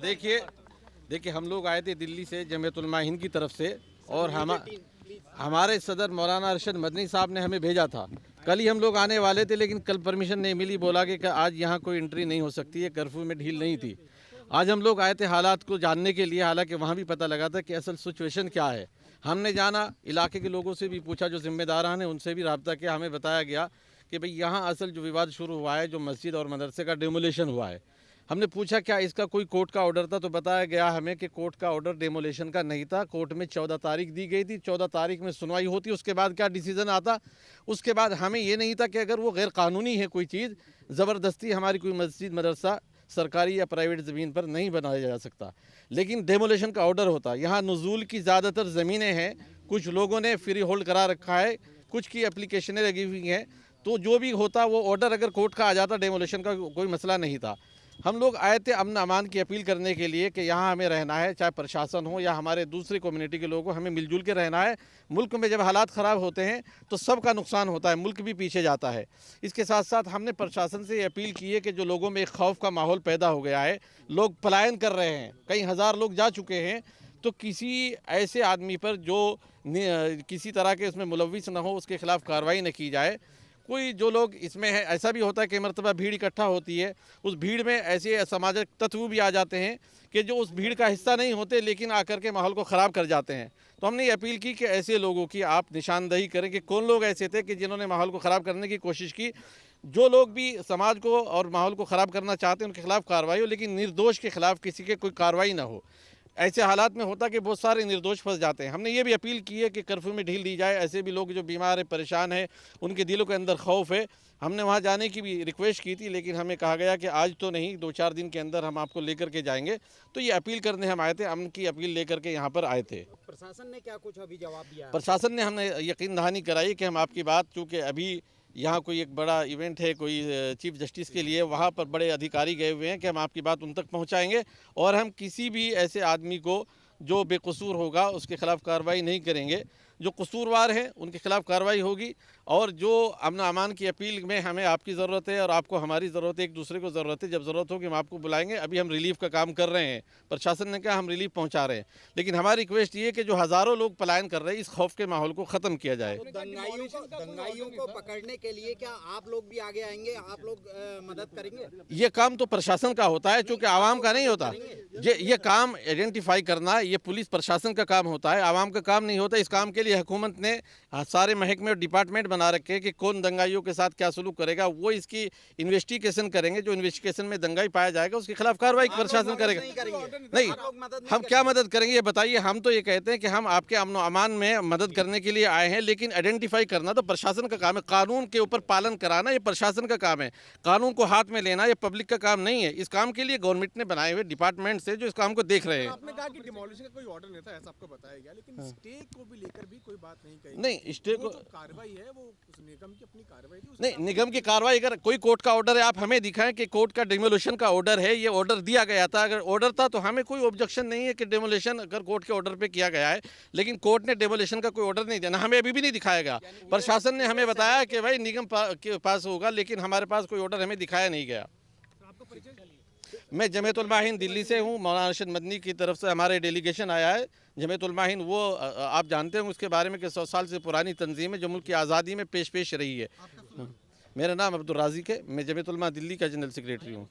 देखिए देखिए हम लोग आए थे दिल्ली से जमीयत उलमा हिंद की तरफ से, और हमारे सदर मौलाना अरशद मदनी साहब ने हमें भेजा था। कल ही हम लोग आने वाले थे, लेकिन कल परमिशन नहीं मिली, बोला कि आज यहाँ कोई एंट्री नहीं हो सकती है, कर्फ्यू में ढील नहीं थी। आज हम लोग आए थे हालात को जानने के लिए, हालांकि वहाँ भी पता लगा था कि असल सिचुएशन क्या है। हमने जाना, इलाके के लोगों से भी पूछा, जो जिम्मेदारान हैं उनसे भी रब्ता किया। हमें बताया गया कि भाई यहाँ असल जो विवाद शुरू हुआ है, जो मस्जिद और मदरसे का डेमोलेशन हुआ है। हमने पूछा क्या इसका कोई कोर्ट का ऑर्डर था, तो बताया गया हमें कि कोर्ट का ऑर्डर डेमोलेशन का नहीं था। कोर्ट में 14 तारीख दी गई थी, 14 तारीख में सुनवाई होती, उसके बाद क्या डिसीजन आता। उसके बाद हमें ये नहीं था कि अगर वो गैर कानूनी है कोई चीज़, ज़बरदस्ती हमारी कोई मस्जिद मदरसा सरकारी या प्राइवेट ज़मीन पर नहीं बनाया जा सकता, लेकिन डेमोलेशन का ऑर्डर होता। यहाँ नुज़ूल की ज़्यादातर ज़मीनें हैं, कुछ लोगों ने फ्री होल्ड करा रखा है, कुछ की एप्लीकेशनें लगी हुई हैं। तो जो भी होता वो ऑर्डर अगर कोर्ट का आ जाता, डेमोलेशन का कोई मसला नहीं था। हम लोग आए थे अमन अमान की अपील करने के लिए कि यहाँ हमें रहना है, चाहे प्रशासन हो या हमारे दूसरी कम्युनिटी के लोग हो, हमें मिलजुल के रहना है। मुल्क में जब हालात ख़राब होते हैं तो सबका नुकसान होता है, मुल्क भी पीछे जाता है। इसके साथ साथ हमने प्रशासन से ये अपील की है कि जो लोगों में एक खौफ का माहौल पैदा हो गया है, लोग पलायन कर रहे हैं, कई हज़ार लोग जा चुके हैं, तो किसी ऐसे आदमी पर जो किसी तरह के इसमें मुलविस न हो, उसके खिलाफ़ कार्रवाई न की जाए। कोई जो लोग इसमें है, ऐसा भी होता है कि मरतबा भीड़ इकट्ठा होती है, उस भीड़ में ऐसे असामाजिक तत्व भी आ जाते हैं कि जो उस भीड़ का हिस्सा नहीं होते, लेकिन आकर के माहौल को ख़राब कर जाते हैं। तो हमने ये अपील की कि ऐसे लोगों की आप निशानदही करें कि कौन लोग ऐसे थे कि जिन्होंने माहौल को ख़राब करने की कोशिश की। जो लोग भी समाज को और माहौल को ख़राब करना चाहते हैं उनके खिलाफ़ कार्रवाई हो, लेकिन निर्दोष के खिलाफ़ किसी के कोई कार्रवाई ना हो। ऐसे हालात में होता कि बहुत सारे निर्दोष फंस जाते हैं। हमने ये भी अपील की है कि कर्फ्यू में ढील दी जाए। ऐसे भी लोग जो बीमार है, परेशान है, उनके दिलों के अंदर खौफ है। हमने वहाँ जाने की भी रिक्वेस्ट की थी, लेकिन हमें कहा गया कि आज तो नहीं, 2-4 दिन के अंदर हम आपको लेकर के जाएंगे। तो ये अपील करने हम आए थे, अमन की अपील लेकर के यहाँ पर आए थे। प्रशासन ने क्या कुछ अभी जवाब दिया है? प्रशासन ने हमें यकीन दहानी कराई कि हम आपकी बात, चूँकि अभी यहाँ कोई एक बड़ा इवेंट है कोई चीफ जस्टिस के लिए, वहाँ पर बड़े अधिकारी गए हुए हैं कि हम आपकी बात उन तक पहुँचाएँगे, और हम किसी भी ऐसे आदमी को जो बेकसूर होगा उसके खिलाफ़ कार्रवाई नहीं करेंगे। जो कसूरवार हैं उनके खिलाफ़ कार्रवाई होगी। और जो अमन अमान की अपील में हमें आपकी ज़रूरत है और आपको हमारी ज़रूरत है, एक दूसरे को ज़रूरत है, जब ज़रूरत होगी हम आपको बुलाएंगे। अभी हम रिलीफ का काम कर रहे हैं, प्रशासन ने कहा हम रिलीफ पहुंचा रहे हैं, लेकिन हमारी रिक्वेस्ट ये है कि जो हज़ारों लोग पलायन कर रहे हैं, इस खौफ के माहौल को ख़त्म किया जाए। तो दंगाइयों को पकड़ने के लिए क्या आप लोग भी आगे आएंगे? आप लोग मदद करेंगे? ये काम तो प्रशासन का होता है, चूँकि आवाम का नहीं होता। ये काम आइडेंटिफाई करना ये पुलिस प्रशासन का काम होता है, आवाम का काम नहीं होता। इस काम के लिए हुकूमत ने सारे महकमे और डिपार्टमेंट बना रखे हैं कि कौन दंगाइयों के साथ क्या सलूक करेगा, वो इसकी इन्वेस्टिगेशन करेंगे। जो इन्वेस्टिगेशन में दंगाई पाया जाएगा उसके खिलाफ कार्रवाई प्रशासन करेगा। नहीं, हम क्या मदद करेंगे ये बताइए। हम तो ये कहते हैं कि हम आपके अमन अमान में मदद करने के लिए आए हैं, लेकिन आइडेंटिफाई करना तो प्रशासन का काम है। कानून के ऊपर पालन कराना ये प्रशासन का काम है, कानून को हाथ में लेना ये पब्लिक का काम नहीं है। इस काम के लिए गवर्नमेंट ने बनाए हुए डिपार्टमेंट से जो इस काम को देख रहे हैं। आपने कहा कि डिमोलिशन का कोई ऑर्डर नहीं था, ऐसा आपको बताया गया, लेकिन स्टे को भी लेकर भी कोई बात नहीं कही। नहीं, स्टे को कार्रवाई है वो निगम की अपनी कार्रवाई थी। नहीं, निगम की कार्रवाई अगर कोई कोर्ट का ऑर्डर है, आप हमें दिखाएं कि कोर्ट का डेमोलिशन का ऑर्डर है, ये ऑर्डर दिया गया था। अगर ऑर्डर था तो हमें कोई ऑब्जेक्शन नहीं है कि डेमोलिशन अगर कोर्ट के ऑर्डर पे किया गया है, लेकिन कोर्ट ने डेमोलिशन का कोई ऑर्डर नहीं दिया, हमें अभी भी नहीं दिखाया गया। प्रशासन ने हमें बताया कि भाई निगम के पास होगा, लेकिन हमारे पास कोई ऑर्डर हमें दिखाया नहीं गया। मैं जमीयत उलमा हिंद दिल्ली से हूँ, मौलाना अरशद मदनी की तरफ से हमारे डेलीगेशन आया है। जमीयत उलमा हिंद वो आप जानते हैं उसके बारे में कि 100 साल से पुरानी तंजीम है जो मुल्क की आज़ादी में पेश रही है। मेरा नाम अब्दुल राज़िक है, मैं जमीयत उलमा दिल्ली का जनरल सेक्रेटरी हूँ।